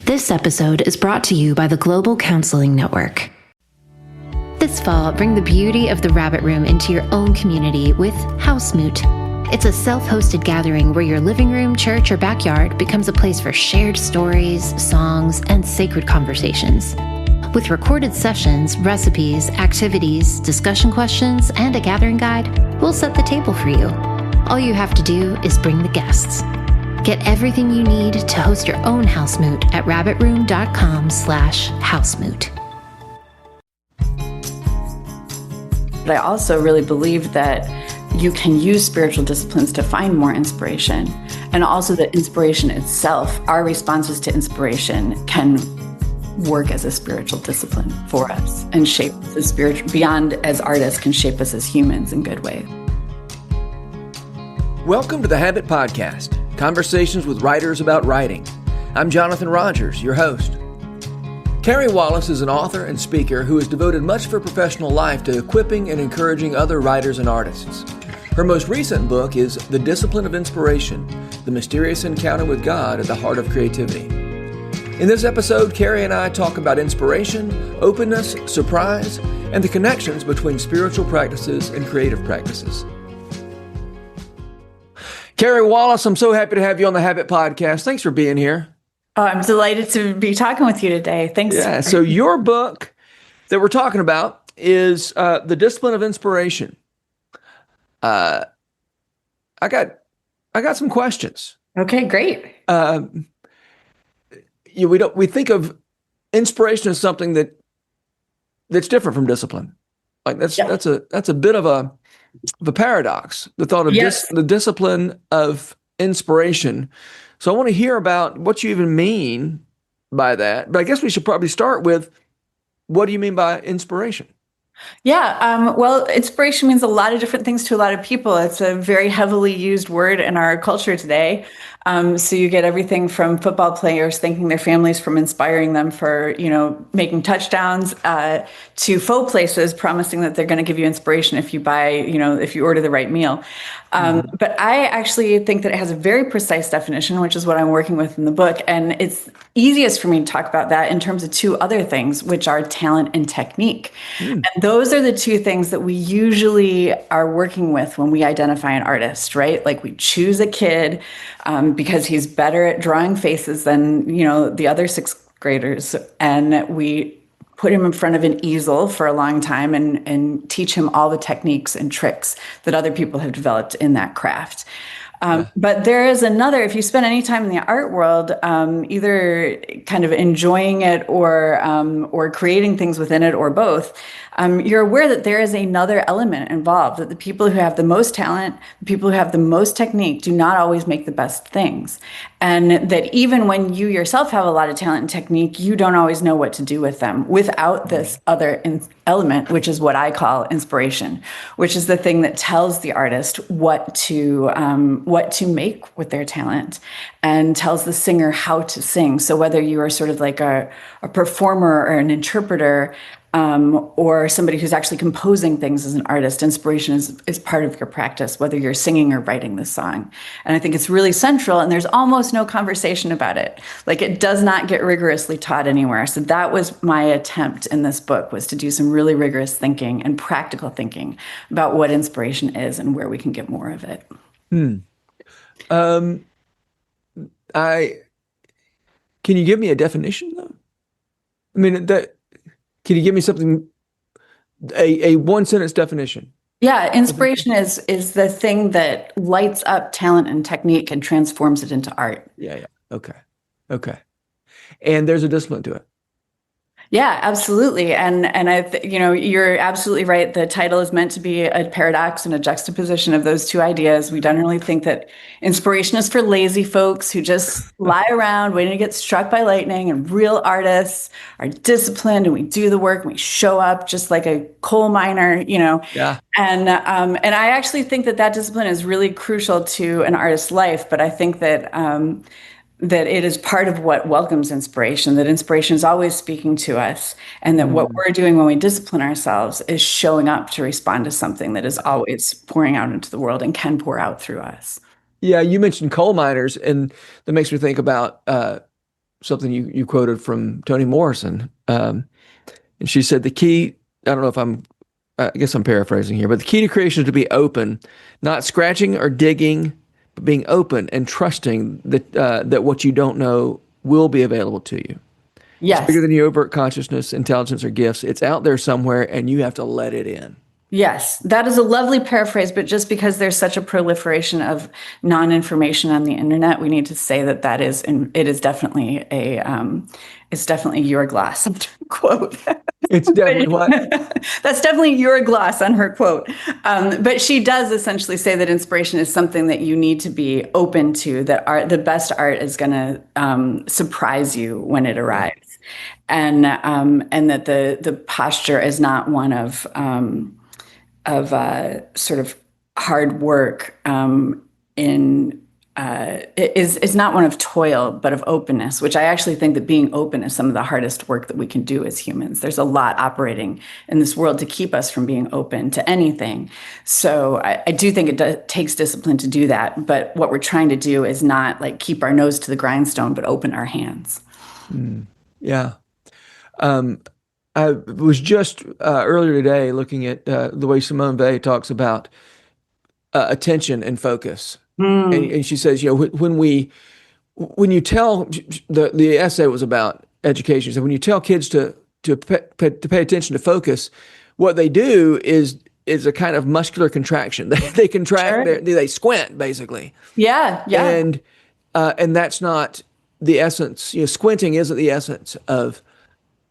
This episode is brought to you by the Global Counseling Network. This fall, bring the beauty of the Rabbit Room into your own community with House Moot. It's a self-hosted gathering where your living room, church, or backyard becomes a place for shared stories, songs, and sacred conversations. With recorded sessions, recipes, activities, discussion questions, and a gathering guide, we'll set the table for you. All you have to do is bring the guests. Get everything you need to host your own house moot at rabbitroom.com/housemoot. But I also really believe that you can use spiritual disciplines to find more inspiration. And also that inspiration itself, our responses to inspiration, can work as a spiritual discipline for us and shape us as spiritual, beyond as artists, can shape us as humans in good ways. Welcome to the Habit Podcast, conversations with writers about writing. I'm Jonathan Rogers, your host. Carey Wallace is an author and speaker who has devoted much of her professional life to equipping and encouraging other writers and artists. Her most recent book is The Discipline of Inspiration, The Mysterious Encounter with God at the Heart of Creativity. In this episode, Carey and I talk about inspiration, openness, surprise, and the connections between spiritual practices and creative practices. Carey Wallace, I'm so happy to have you on the Habit Podcast. Thanks for being here. Oh, I'm delighted to be talking with you today. Thanks. Yeah, so your book that we're talking about is The Discipline of Inspiration. I got some questions. Okay, great. We think of inspiration as something that's different from discipline. Like that's a bit of a paradox. The thought of the discipline of inspiration. So I want to hear about what you even mean by that. But I guess we should probably start with, what do you mean by inspiration? Yeah, well, inspiration means a lot of different things to a lot of people. It's a very heavily used word in our culture today. So you get everything from football players thanking their families for inspiring them for, making touchdowns, to faux places promising that they're going to give you inspiration if you buy, if you order the right meal. But I actually think that it has a very precise definition, which is what I'm working with in the book. And it's easiest for me to talk about that in terms of two other things, which are talent and technique. And those are the two things that we usually are working with when we identify an artist, right? Like we choose a kid because he's better at drawing faces than, the other sixth graders. And we put him in front of an easel for a long time and teach him all the techniques and tricks that other people have developed in that craft. But there is another, if you spend any time in the art world, either kind of enjoying it or creating things within it or both, you're aware that there is another element involved, that the people who have the most talent, the people who have the most technique do not always make the best things. And that even when you yourself have a lot of talent and technique, you don't always know what to do with them without this other element, which is what I call inspiration, which is the thing that tells the artist what to make with their talent and tells the singer how to sing. So whether you are sort of like a performer or an interpreter, or somebody who's actually composing things as an artist, inspiration is part of your practice, whether you're singing or writing the song. And I think it's really central, and there's almost no conversation about it. Like, it does not get rigorously taught anywhere. So that was my attempt in this book, was to do some really rigorous thinking and practical thinking about what inspiration is and where we can get more of it. Can you give me a definition, though? I mean, can you give me something, a one-sentence definition? Yeah, inspiration is the thing that lights up talent and technique and transforms it into art. Yeah. Okay. And there's a discipline to it. Yeah, absolutely. And you're absolutely right. The title is meant to be a paradox and a juxtaposition of those two ideas. We generally think that inspiration is for lazy folks who just lie around waiting to get struck by lightning, and real artists are disciplined and we do the work and we show up just like a coal miner, Yeah. And I actually think that discipline is really crucial to an artist's life. But I think that it is part of what welcomes inspiration, that inspiration is always speaking to us, and that what we're doing when we discipline ourselves is showing up to respond to something that is always pouring out into the world and can pour out through us. Yeah, you mentioned coal miners, and that makes me think about something you quoted from Toni Morrison. And she said the key, I don't know if I guess I'm paraphrasing here, but the key to creation is to be open, not scratching or digging, but being open and trusting that what you don't know will be available to you. Yes. It's bigger than your overt consciousness, intelligence, or gifts. It's out there somewhere, and you have to let it in. Yes, that is a lovely paraphrase, but just because there's such a proliferation of non-information on the internet, we need to say that it is definitely it's definitely your gloss quote. It's definitely what? That's definitely your gloss on her quote. But she does essentially say that inspiration is something that you need to be open to, that the best art is going to surprise you when it arrives. And that the posture is not one of sort of hard work is not one of toil, but of openness, which I actually think that being open is some of the hardest work that we can do as humans. There's a lot operating in this world to keep us from being open to anything. So I do think it takes discipline to do that. But what we're trying to do is not like keep our nose to the grindstone, but open our hands. Yeah. I was just earlier today looking at the way Simone Weil talks about attention and focus. And she says, when you tell, the essay was about education. So when you tell kids to pay attention, to focus, what they do is a kind of muscular contraction. They contract, Sure. they squint basically. Yeah. And that's not the essence. Squinting isn't the essence of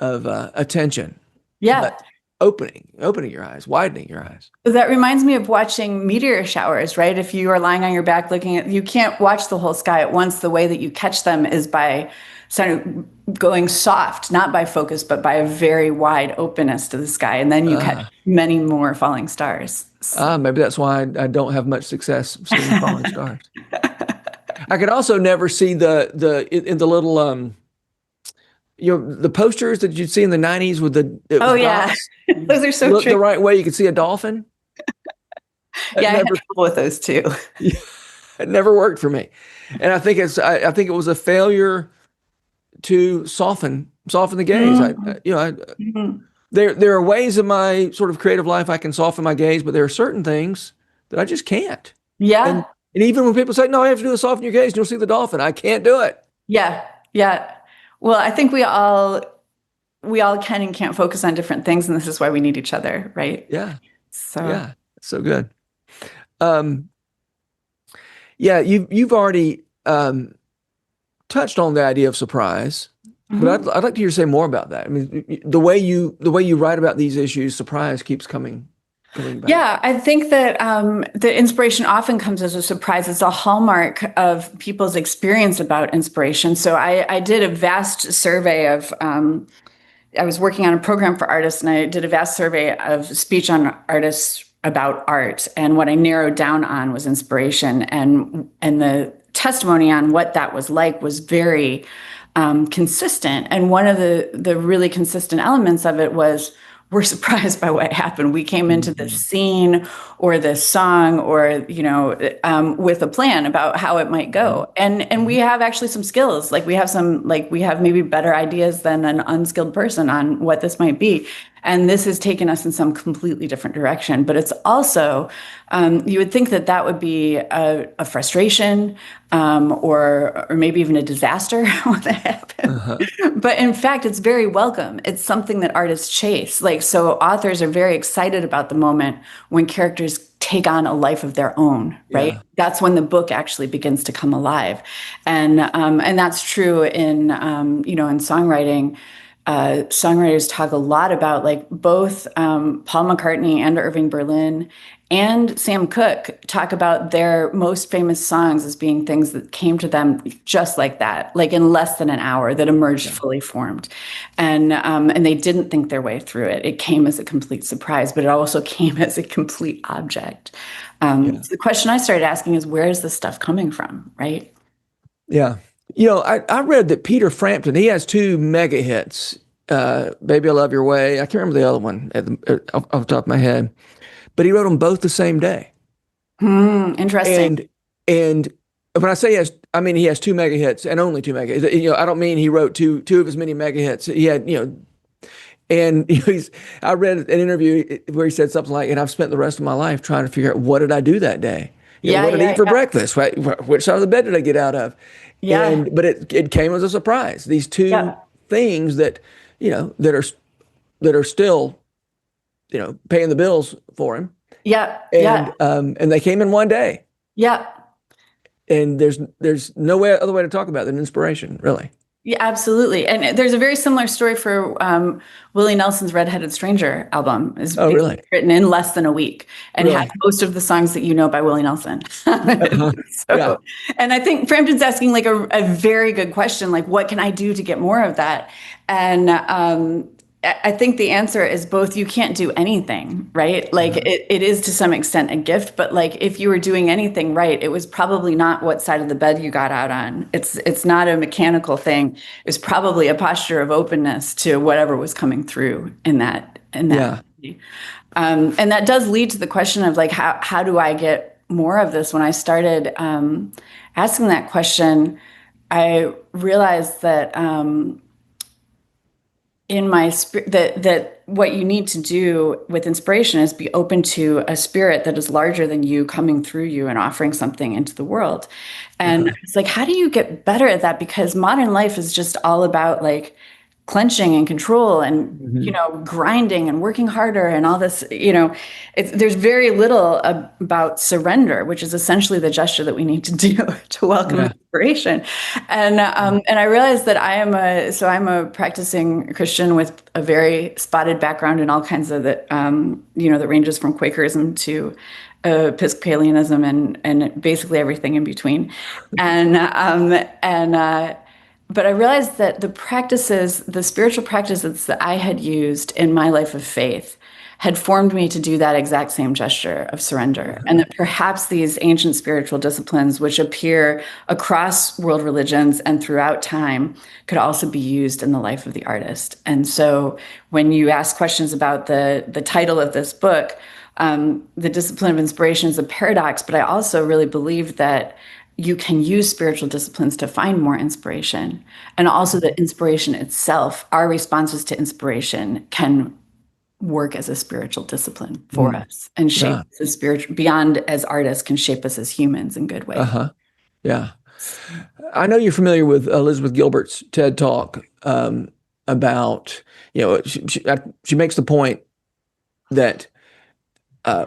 attention. Yeah. But opening your eyes, widening your eyes. That reminds me of watching meteor showers, right? If you are lying on your back you can't watch the whole sky at once. The way that you catch them is by sort of going soft, not by focus, but by a very wide openness to the sky. And then you catch many more falling stars. Maybe that's why I don't have much success seeing falling stars. I could also never see in the little, the posters that you'd see in the 90s with the dots. Those are so look true. The right way you could see a dolphin. I had trouble with those too. It never worked for me, and I think it was a failure to soften the gaze. There are ways in my sort of creative life I can soften my gaze, but there are certain things that I just can't. Yeah. And even when people say, "No, I have to do is soften your gaze, and you'll see the dolphin," I can't do it. Yeah. Well, I think we all can and can't focus on different things, and this is why we need each other, right? Yeah. So yeah, so good. You've already touched on the idea of surprise, but I'd like to hear you say more about that. I mean, the way you write about these issues, surprise keeps coming back. Yeah, I think that the inspiration often comes as a surprise. It's a hallmark of people's experience about inspiration. So I did a vast survey of, I was working on a program for artists, and I did a vast survey of speech on artists about art. And what I narrowed down on was inspiration. And the testimony on what that was like was very consistent. And one of the really consistent elements of it was, we're surprised by what happened. We came into this scene or this song or, with a plan about how it might go. And we have actually some skills. We have maybe better ideas than an unskilled person on what this might be. And this has taken us in some completely different direction. But it's also, you would think that would be a frustration or maybe even a disaster when that happens. But in fact, it's very welcome. It's something that artists chase. So authors are very excited about the moment when characters take on a life of their own, right? Yeah. That's when the book actually begins to come alive. And that's true in songwriting. Songwriters talk a lot about both Paul McCartney and Irving Berlin and Sam Cooke talk about their most famous songs as being things that came to them just like that, in less than an hour, that emerged fully formed. And they didn't think their way through it. It came as a complete surprise, but it also came as a complete object. So the question I started asking is, where is this stuff coming from, right? Yeah. I read that Peter Frampton, he has 2 mega hits, Baby I Love Your Way. I can't remember the other one off the top of my head, but he wrote them both the same day. Interesting. And when I say he has I mean, he has two mega hits and only two mega hits. I don't mean he wrote two of his many mega hits. He had, and I read an interview where he said something like, and I've spent the rest of my life trying to figure out what did I do that day? What did I eat for breakfast? Which side of the bed did I get out of? Yeah. But it came as a surprise. These two things that, that are still, paying the bills for him. Yeah. And they came in one day. Yeah. And there's no other way to talk about it than inspiration, really. Yeah, absolutely. And there's a very similar story for Willie Nelson's Red-Headed Stranger album. Is really? Written in less than a week and has most of the songs that you know by Willie Nelson. And I think Frampton's asking like a very good question, like what can I do to get more of that? And I think the answer is both. You can't do anything, right? Like it is to some extent a gift, but like if you were doing anything right, it was probably not what side of the bed you got out on. It's not a mechanical thing. It was probably a posture of openness to whatever was coming through in that. And that does lead to the question of like, how do I get more of this? When I started asking that question, I realized that in my spirit, that what you need to do with inspiration is be open to a spirit that is larger than you coming through you and offering something into the world. And it's like, how do you get better at that? Because modern life is just all about like clenching and control and, grinding and working harder and all this, there's very little about surrender, which is essentially the gesture that we need to do to welcome inspiration. And I realized that I'm a practicing Christian with a very spotted background in all kinds of that ranges from Quakerism to Episcopalianism and basically everything in between. But I realized that the spiritual practices that I had used in my life of faith had formed me to do that exact same gesture of surrender. And that perhaps these ancient spiritual disciplines, which appear across world religions and throughout time, could also be used in the life of the artist. And so when you ask questions about the title of this book, the discipline of inspiration is a paradox, but I also really believe that you can use spiritual disciplines to find more inspiration. And also that inspiration itself, our responses to inspiration, can work as a spiritual discipline for us and shape us as spiritual, beyond as artists, can shape us as humans in good ways. Yeah. I know you're familiar with Elizabeth Gilbert's TED Talk about, she makes the point that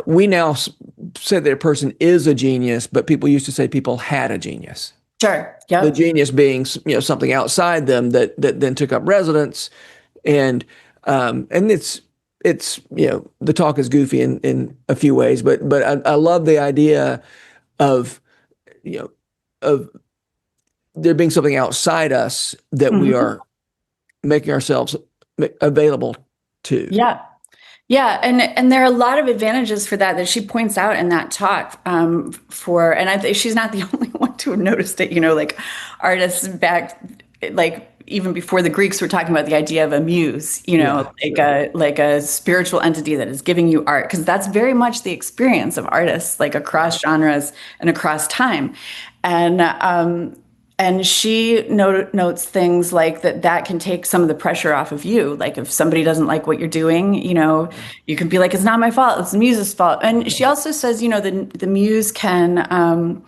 we now say that a person is a genius, but people used to say people had a genius. Sure. Yeah. The genius being, something outside them that then took up residence, and it's the talk is goofy in a few ways, but I love the idea of of there being something outside us that we are making ourselves available to. Yeah. Yeah, and there are a lot of advantages for that she points out in that talk. And I think she's not the only one to have noticed it. Like artists back, like even before the Greeks were talking about the idea of a muse. Like a spiritual entity that is giving you art, because that's very much the experience of artists, like across genres and across time, And she notes things like that can take some of the pressure off of you. Like if somebody doesn't like what you're doing, you can be like, it's not my fault, it's the muse's fault. And she also says, the muse can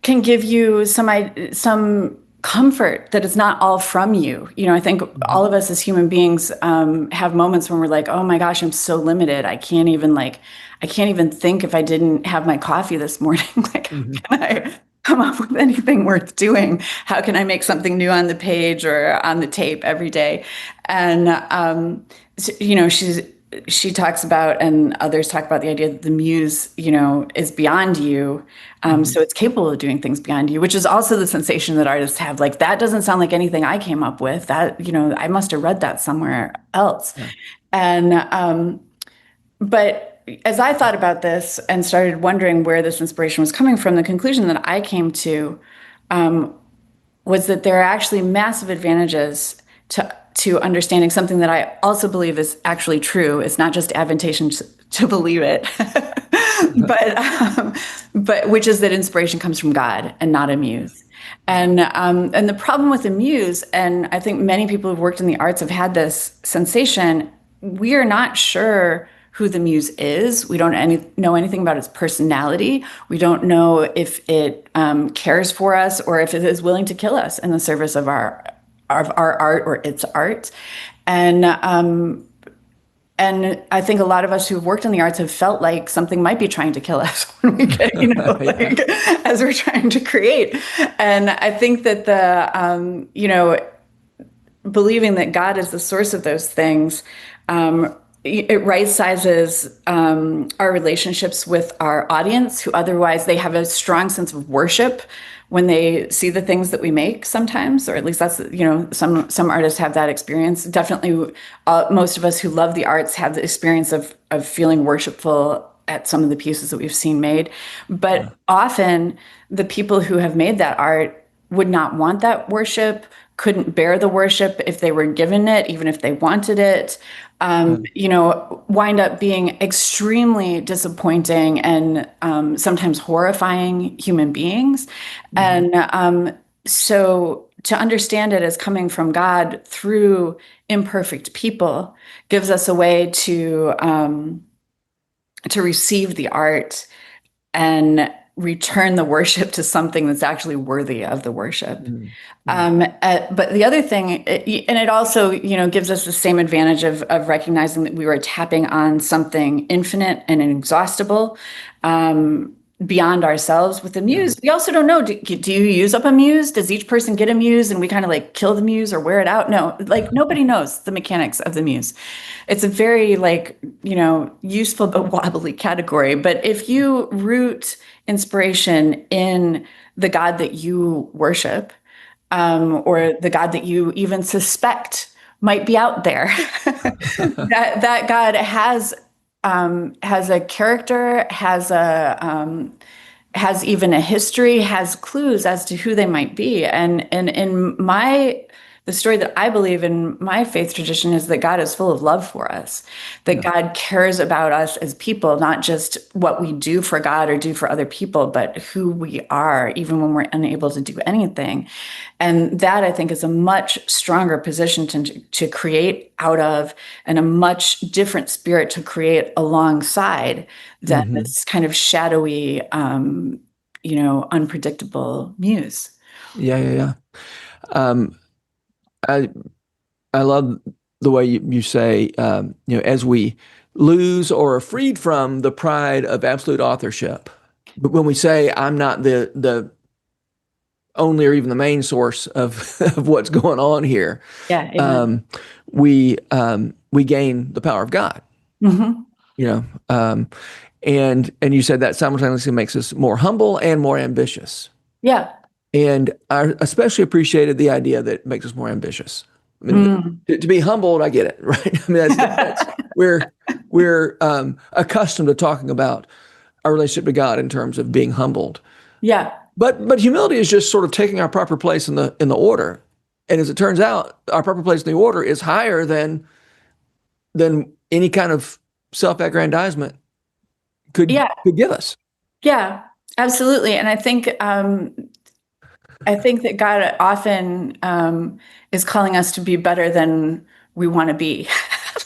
give you some comfort that it's not all from you. I think all of us as human beings have moments when we're like, oh my gosh, I'm so limited. I can't even think if I didn't have my coffee this morning. Like, can I come up with anything worth doing? How can I make something new on the page or on the tape every day? And, she talks about, and others talk about, the idea that the muse, is beyond you. So it's capable of doing things beyond you, which is also the sensation that artists have. Like, that doesn't sound like anything I came up with. That, I must have read that somewhere else. Yeah. And, but as I thought about this and started wondering where this inspiration was coming from, the conclusion that I came to was that there are actually massive advantages to understanding something that I also believe is actually true. It's not just advantageous to believe it, but which is that inspiration comes from God and not a muse. And the problem with the muse, and I think many people who've worked in the arts have had this sensation, we are not sure who the muse is. We don't know anything about its personality. We don't know if it cares for us or if it is willing to kill us in the service of our art or its art. And I think a lot of us who've worked in the arts have felt like something might be trying to kill us when we get, like, as we're trying to create. And I think that believing that God is the source of those things, it right sizes our relationships with our audience, who otherwise they have a strong sense of worship when they see the things that we make sometimes, or at least that's, some artists have that experience. Definitely most of us who love the arts have the experience of feeling worshipful at some of the pieces that we've seen made. But often the people who have made that art would not want that worship, couldn't bear the worship if they were given it, even if they wanted it, wind up being extremely disappointing and sometimes horrifying human beings. And so to understand it as coming from God through imperfect people gives us a way to receive the art and return the worship to something that's actually worthy of the worship. But the other thing, and it also, gives us the same advantage of recognizing that we were tapping on something infinite and inexhaustible, beyond ourselves with the muse. We also don't know, do you use up a muse? Does each person get a muse and we kind of like kill the muse or wear it out? No, like nobody knows the mechanics of the muse. It's a very useful but wobbly category. But if you root inspiration in the God that you worship, or the God that you even suspect might be out there, that God has a character, has even a history, has clues as to who they might be. And in the story that I believe in my faith tradition is that God is full of love for us, that God cares about us as people, not just what we do for God or do for other people, but who we are, even when we're unable to do anything. And that, I think, is a much stronger position to create out of, and a much different spirit to create alongside than this kind of shadowy, unpredictable muse. Yeah. I love the way you say, as we lose or are freed from the pride of absolute authorship. But when we say I'm not the only or even the main source of what's going on here, we gain the power of God. And you said that simultaneously makes us more humble and more ambitious. Yeah. And I especially appreciated the idea that it makes us more ambitious. I mean, to be humbled, I get it, right? I mean, that's we're accustomed to talking about our relationship to God in terms of being humbled. Yeah. But humility is just sort of taking our proper place in the order. And as it turns out, our proper place in the order is higher than any kind of self-aggrandizement could give us. Yeah, absolutely. And I think that God often is calling us to be better than we want to be,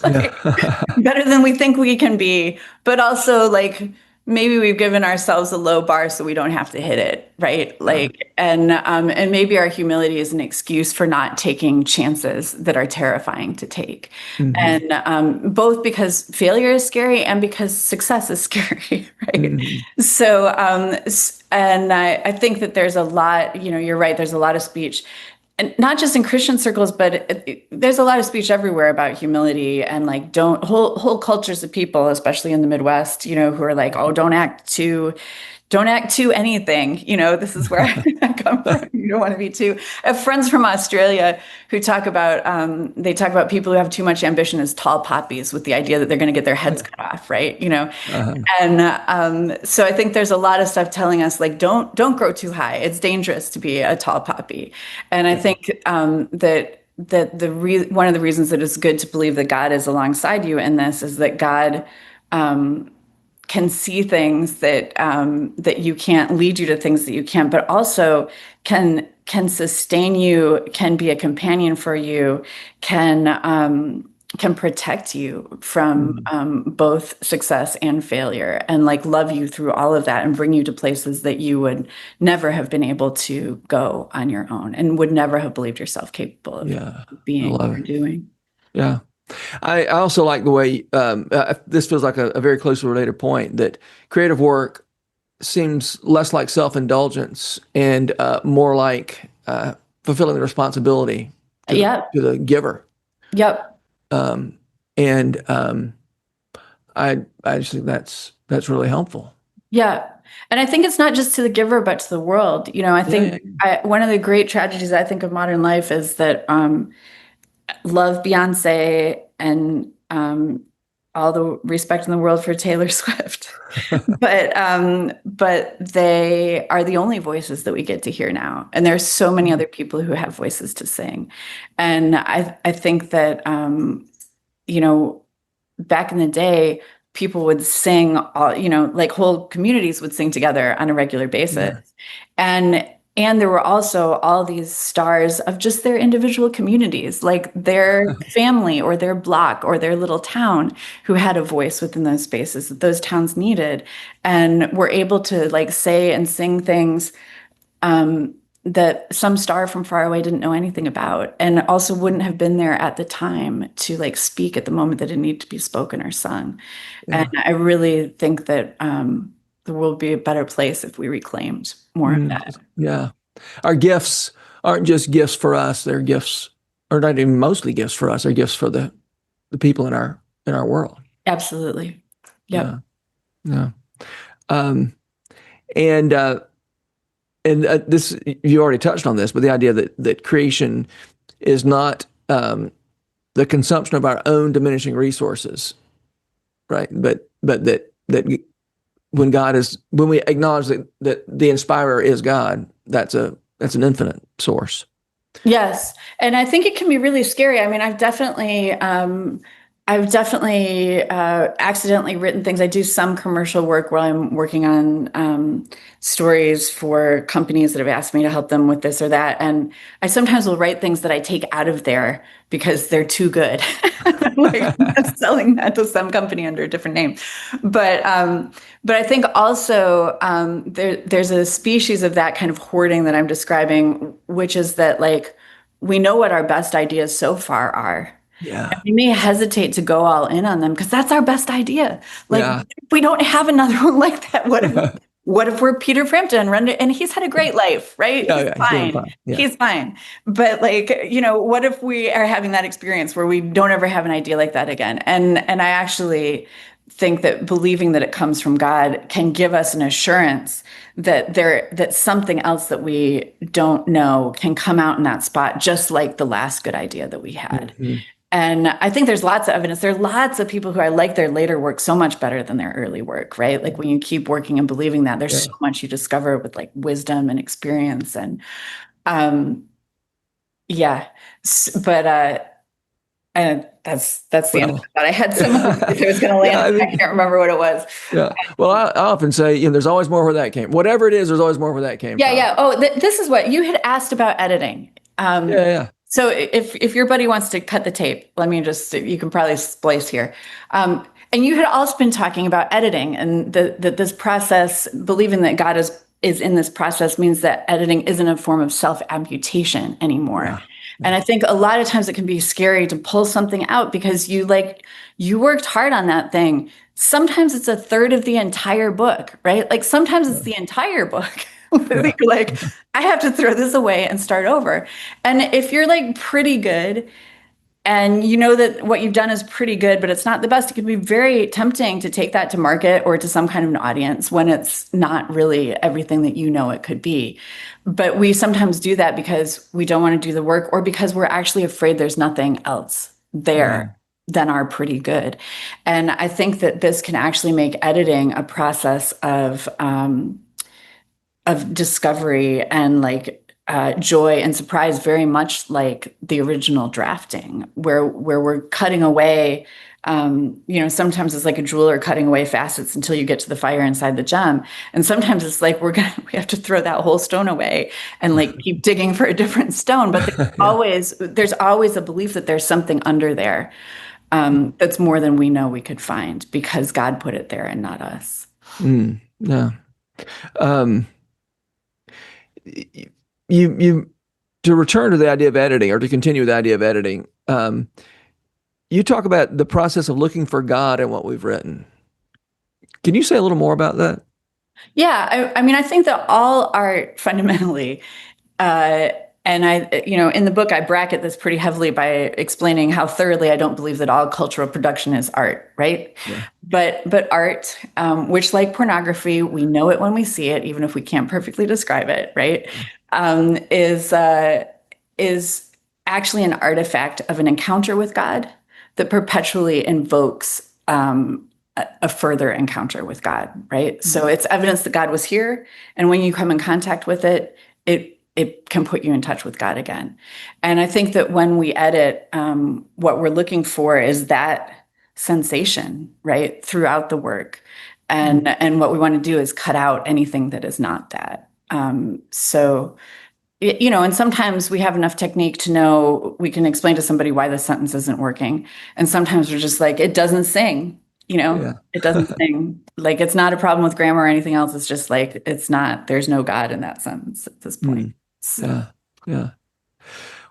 better than we think we can be, but also maybe we've given ourselves a low bar so we don't have to hit it, right? And maybe our humility is an excuse for not taking chances that are terrifying to take. And both because failure is scary and because success is scary, right? So, and I think that there's a lot, you're right, there's a lot of speech, and not just in Christian circles, but there's a lot of speech everywhere about humility and whole cultures of people, especially in the Midwest, who are like, oh, don't act too anything. This is where I come from. You don't want to be too. I have friends from Australia who talk about people who have too much ambition as tall poppies, with the idea that they're going to get their heads cut off, right? And so I think there's a lot of stuff telling us don't grow too high. It's dangerous to be a tall poppy. And I think that one of the reasons that it's good to believe that God is alongside you in this is that God can see things that that you can't, lead you to things that you can't, but also can sustain you, can be a companion for you, can protect you from both success and failure, and like love you through all of that and bring you to places that you would never have been able to go on your own and would never have believed yourself capable of being or doing. Yeah. I also like the way this feels like a very closely related point, that creative work seems less like self-indulgence and more like fulfilling the responsibility to the giver. Yep. I just think that's really helpful. Yeah. And I think it's not just to the giver, but to the world. I think one of the great tragedies I think of modern life is that love Beyonce and all the respect in the world for Taylor Swift, but they are the only voices that we get to hear now. And there's so many other people who have voices to sing. And I think that back in the day, people would sing all, like whole communities would sing together on a regular basis. Yeah. And there were also all these stars of just their individual communities, like their family or their block or their little town, who had a voice within those spaces that those towns needed, and were able to like say and sing things that some star from far away didn't know anything about, and also wouldn't have been there at the time to like speak at the moment that it needed to be spoken or sung. Yeah. And I really think that the world would be a better place if we reclaimed more of that. Yeah. Our gifts aren't just gifts for us. They're gifts, or not even mostly gifts for us. They're gifts for the people in our world. Absolutely. Yep. Yeah. And this, you already touched on this, but the idea that creation is not the consumption of our own diminishing resources, right? But that when we acknowledge that the inspirer is God, that's an infinite source. Yes. And I think it can be really scary. I mean, I've definitely accidentally written things. I do some commercial work while I'm working on stories for companies that have asked me to help them with this or that. And I sometimes will write things that I take out of there because they're too good. Like I'm selling that to some company under a different name. But I think also there's a species of that kind of hoarding that I'm describing, which is that like we know what our best ideas so far are. Yeah. And we may hesitate to go all in on them because that's our best idea. Like if we don't have another one like that, what if we're Peter Frampton and he's had a great life, right? He's fine. He's fine. But like, what if we are having that experience where we don't ever have an idea like that again? And I actually think that believing that it comes from God can give us an assurance that something else that we don't know can come out in that spot, just like the last good idea that we had. Mm-hmm. And I think there's lots of evidence. There are lots of people who I like their later work so much better than their early work, right? Like when you keep working and believing that, there's so much you discover with like wisdom and experience. And and that's the end of that. I had some I was going to land. I can't remember what it was. Yeah. Well, I often say, there's always more where that came. Whatever it is, there's always more where that came from. Yeah. Oh, this is what you had asked about editing. So if your buddy wants to cut the tape, you can probably splice here. And you had also been talking about editing and that this process, believing that God is in this process means that editing isn't a form of self-amputation anymore. Yeah. And I think a lot of times it can be scary to pull something out because you worked hard on that thing. Sometimes it's a third of the entire book, right? Like sometimes it's the entire book. You're like, I have to throw this away and start over. And if you're like pretty good and you know that what you've done is pretty good, but it's not the best, it can be very tempting to take that to market or to some kind of an audience when it's not really everything that you know it could be. But we sometimes do that because we don't want to do the work or because we're actually afraid there's nothing else there than our pretty good. And I think that this can actually make editing a process of discovery and like joy and surprise, very much like the original drafting, where we're cutting away. Sometimes it's like a jeweler cutting away facets until you get to the fire inside the gem, and sometimes it's like we have to throw that whole stone away and like keep digging for a different stone. But there's always a belief that there's something under there that's more than we know we could find because God put it there and not us. Yeah. You to return to the idea of editing, or to continue with the idea of editing, you talk about the process of looking for God in what we've written. Can you say a little more about that? Yeah, I mean, I think that all art fundamentally, and in the book, I bracket this pretty heavily by explaining how thoroughly I don't believe that all cultural production is art, right? Yeah. But art, which like pornography, we know it when we see it, even if we can't perfectly describe it, right? Is actually an artifact of an encounter with God that perpetually invokes a further encounter with God, right? So it's evidence that God was here, and when you come in contact with it, it can put you in touch with God again. And I think that when we edit, what we're looking for is that sensation, right, throughout the work. And what we want to do is cut out anything that is not that. And sometimes we have enough technique to know we can explain to somebody why the sentence isn't working. And sometimes we're just like, it doesn't sing, It doesn't sing. Like, it's not a problem with grammar or anything else. It's just like, there's no God in that sentence at this point. So. Yeah.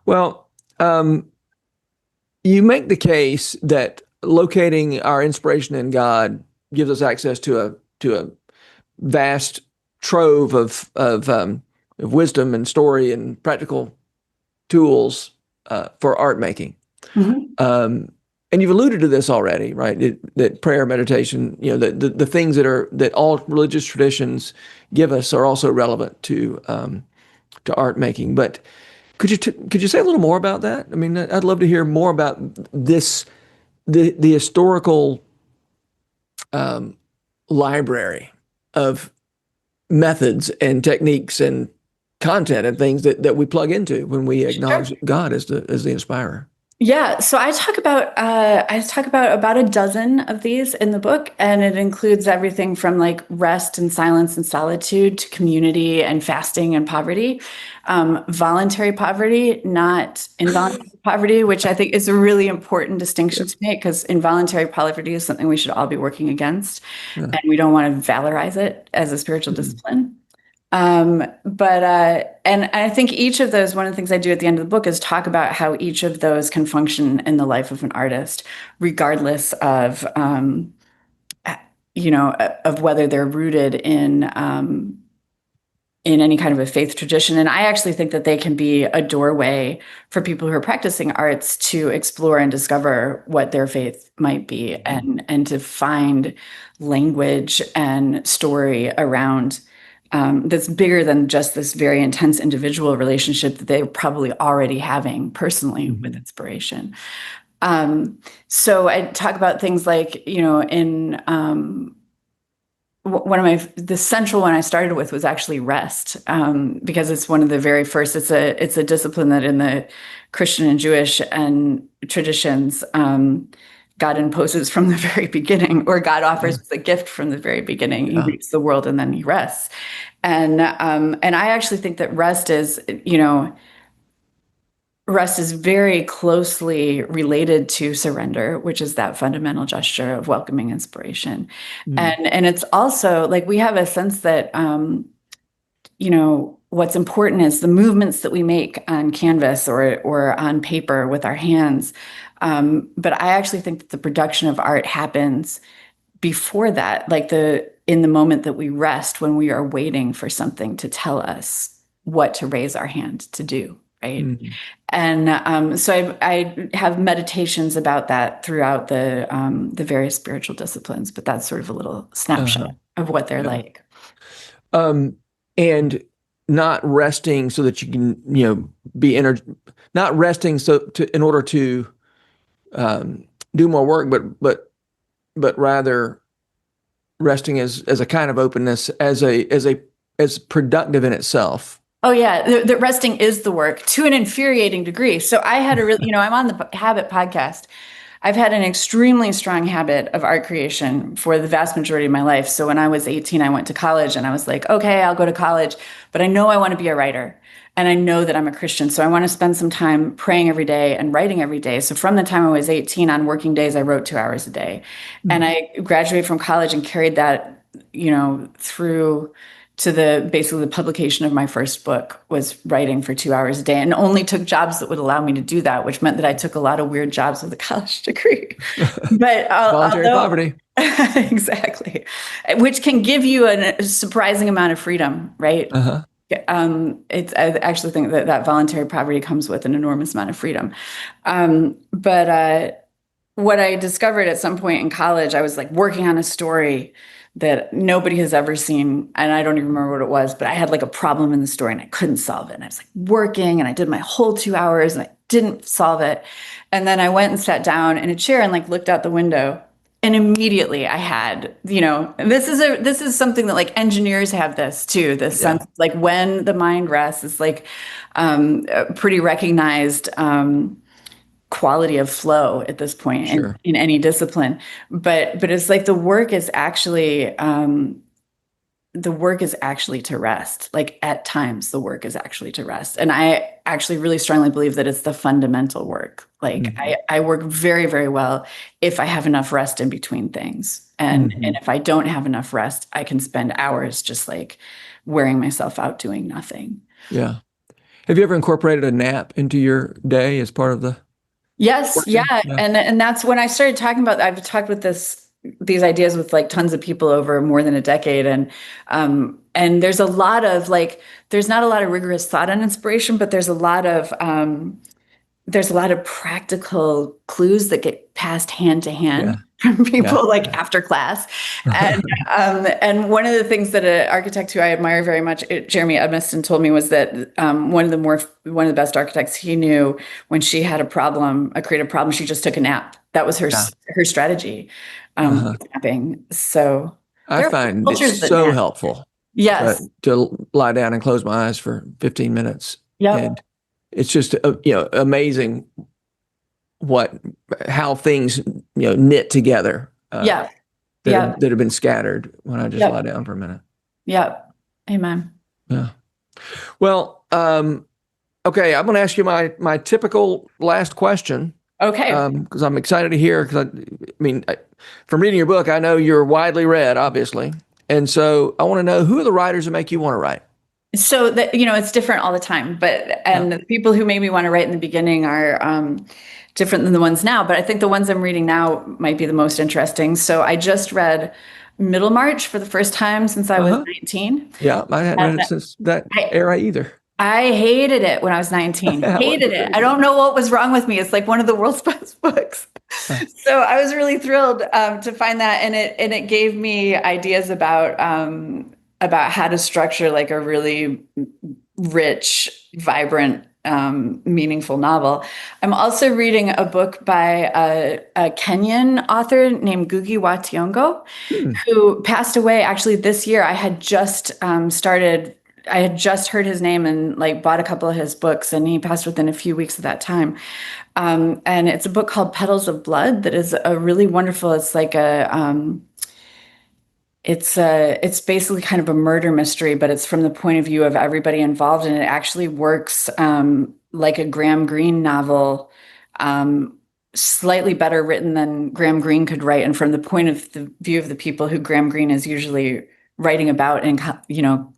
Well, you make the case that locating our inspiration in God gives us access to a vast trove of wisdom and story and practical tools for art making. Mm-hmm. And you've alluded to this already, right? That prayer, meditation, the things that all religious traditions give us are also relevant to art making. But could you say a little more about that? I mean, I'd love to hear more about this, the historical library of methods and techniques and content and things that we plug into when we acknowledge God as the inspirer. Yeah, so I talk about about a dozen of these in the book, and it includes everything from like rest and silence and solitude to community and fasting and poverty, voluntary poverty, not involuntary poverty, which I think is a really important distinction to make, because involuntary poverty is something we should all be working against, and we don't want to valorize it as a spiritual discipline. And I think each of those, one of the things I do at the end of the book is talk about how each of those can function in the life of an artist, regardless of, of whether they're rooted in any kind of a faith tradition. And I actually think that they can be a doorway for people who are practicing arts to explore and discover what their faith might be, and to find language and story around that's bigger than just this very intense individual relationship that they're probably already having personally with inspiration. So I talk about things like, in the central one I started with was actually rest, because it's one of the very first. It's a discipline that in the Christian and Jewish and traditions, God imposes from the very beginning, or God offers as a gift from the very beginning. He makes the world and then he rests. And I actually think that rest is very closely related to surrender, which is that fundamental gesture of welcoming inspiration. And it's also like we have a sense that, what's important is the movements that we make on canvas or on paper with our hands. But I actually think that the production of art happens before that, like in the moment that we rest, when we are waiting for something to tell us what to raise our hand to do, right? Mm-hmm. And so I have meditations about that throughout the various spiritual disciplines, but that's sort of a little snapshot of what they're like. And not resting so that you can, be not resting in order to do more work, but rather resting as a kind of openness, as productive in itself. Oh yeah, the resting is the work to an infuriating degree. So I had a really, I'm on the Habit podcast. I've had an extremely strong habit of art creation for the vast majority of my life. So when I was 18, I went to college and I was like, okay, I'll go to college, but I know I want to be a writer. And I know that I'm a Christian. So I want to spend some time praying every day and writing every day. So from the time I was 18 on working days, I wrote 2 hours a day. And I graduated from college and carried that, through to basically the publication of my first book was writing for 2 hours a day, and only took jobs that would allow me to do that, which meant that I took a lot of weird jobs with a college degree. But Voluntary poverty. Exactly, which can give you a surprising amount of freedom, right? Uh-huh. I actually think that voluntary poverty comes with an enormous amount of freedom. But what I discovered at some point in college, I was like working on a story that nobody has ever seen. And I don't even remember what it was, but I had like a problem in the story and I couldn't solve it. And I was like working and I did my whole 2 hours and I didn't solve it. And then I went and sat down in a chair and like looked out the window. And immediately I had, and this is something that like engineers have this too, this sense like when the mind rests, it's like a pretty recognized quality of flow at this point in any discipline. But it's like the work is actually to rest. Like at times the work is actually to rest. And I actually really strongly believe that it's the fundamental work. Like I work very, very well if I have enough rest in between things. And if I don't have enough rest, I can spend hours just like wearing myself out doing nothing. Yeah. Have you ever incorporated a nap into your day as part of the Yes. working? Yeah. And that's when I started talking about, I've talked with these ideas with like tons of people over more than a decade. And there's a lot of like, there's not a lot of rigorous thought on inspiration, but there's a lot of practical clues that get passed hand to hand from people like after class. And one of the things that an architect who I admire very much, Jeremy Edmiston, told me was that one of the best architects he knew, when she had a creative problem, she just took a nap. That was her strategy, napping. So I find it so helpful. Yes. To lie down and close my eyes for 15 minutes. Yeah. And it's just amazing how things knit together. That have been scattered when I just lie down for a minute. Yeah. Amen. Yeah. Well, okay. I'm going to ask you my typical last question. Okay. Because I'm excited to hear. Because from reading your book, I know you're widely read, obviously, and so I want to know, who are the writers that make you want to write? So that, it's different all the time, the people who made me want to write in the beginning are different than the ones now, but I think the ones I'm reading now might be the most interesting. So I just read Middlemarch for the first time since I was 19. Yeah, I hadn't read it since that era either. I hated it when I was 19. Hated it. I don't know what was wrong with me. It's like one of the world's best books. So I was really thrilled to find that, and it gave me ideas about how to structure like a really rich, vibrant, meaningful novel. I'm also reading a book by a Kenyan author named Ngugi wa Thiong'o, who passed away actually this year. I had just heard his name and like bought a couple of his books, and he passed within a few weeks of that time. And it's a book called Petals of Blood that is a really wonderful, it's like it's basically kind of a murder mystery, but it's from the point of view of everybody involved. And it actually works like a Graham Greene novel, slightly better written than Graham Greene could write. And from the point of the view of the people who Graham Greene is usually writing about in,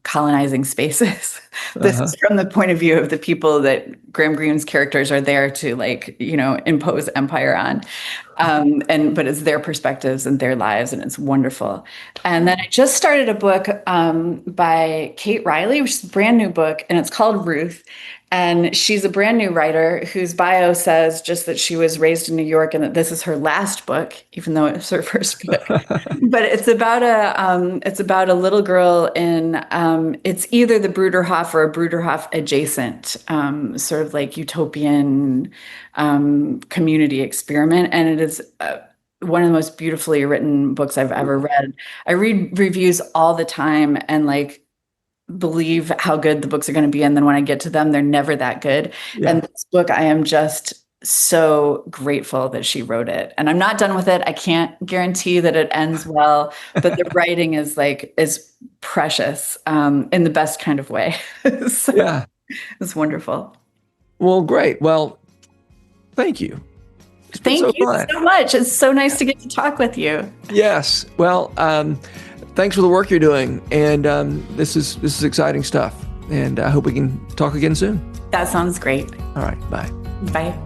colonizing spaces. This is from the point of view of the people that Graham Greene's characters are there to impose empire on. But it's their perspectives and their lives, and it's wonderful. And then I just started a book by Kate Riley, which is a brand new book, and it's called Ruth. And she's a brand new writer whose bio says just that she was raised in New York and that this is her last book, even though it's her first book. But it's about a little girl in it's either the Bruderhof or a Bruderhof adjacent sort of like utopian community experiment, and it is one of the most beautifully written books I've ever read. I read reviews all the time, and like believe how good the books are going to be. And then when I get to them, they're never that good. Yeah. And this book, I am just so grateful that she wrote it. And I'm not done with it. I can't guarantee that it ends well, but the writing is precious in the best kind of way. So Yeah. it's wonderful. Well, great. Well, thank you. It's been Thank you fun. so much. It's so nice to get to talk with you. Yes. Well, thanks for the work you're doing. And this is exciting stuff. And I hope we can talk again soon. That sounds great. All right. Bye. Bye.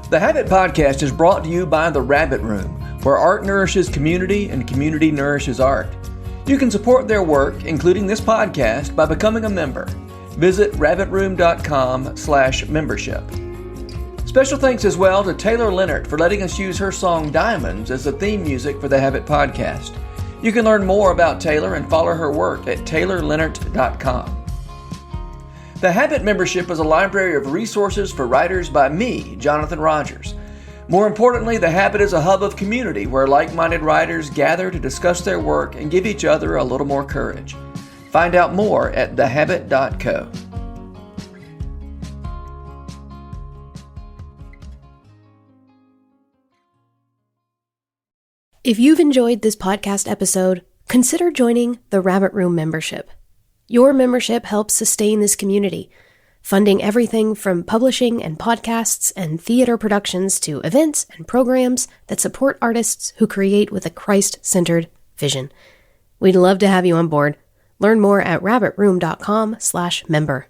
The Habit Podcast is brought to you by The Rabbit Room, where art nourishes community and community nourishes art. You can support their work, including this podcast, by becoming a member. Visit rabbitroom.com/membership. Special thanks as well to Taylor Leonard for letting us use her song Diamonds as the theme music for the Habit Podcast. You can learn more about Taylor and follow her work at taylorleonard.com. The Habit membership is a library of resources for writers by me, Jonathan Rogers. More importantly, The Habit is a hub of community where like-minded writers gather to discuss their work and give each other a little more courage. Find out more at thehabit.co. If you've enjoyed this podcast episode, consider joining the Rabbit Room membership. Your membership helps sustain this community, funding everything from publishing and podcasts and theater productions to events and programs that support artists who create with a Christ-centered vision. We'd love to have you on board. Learn more at rabbitroom.com/member.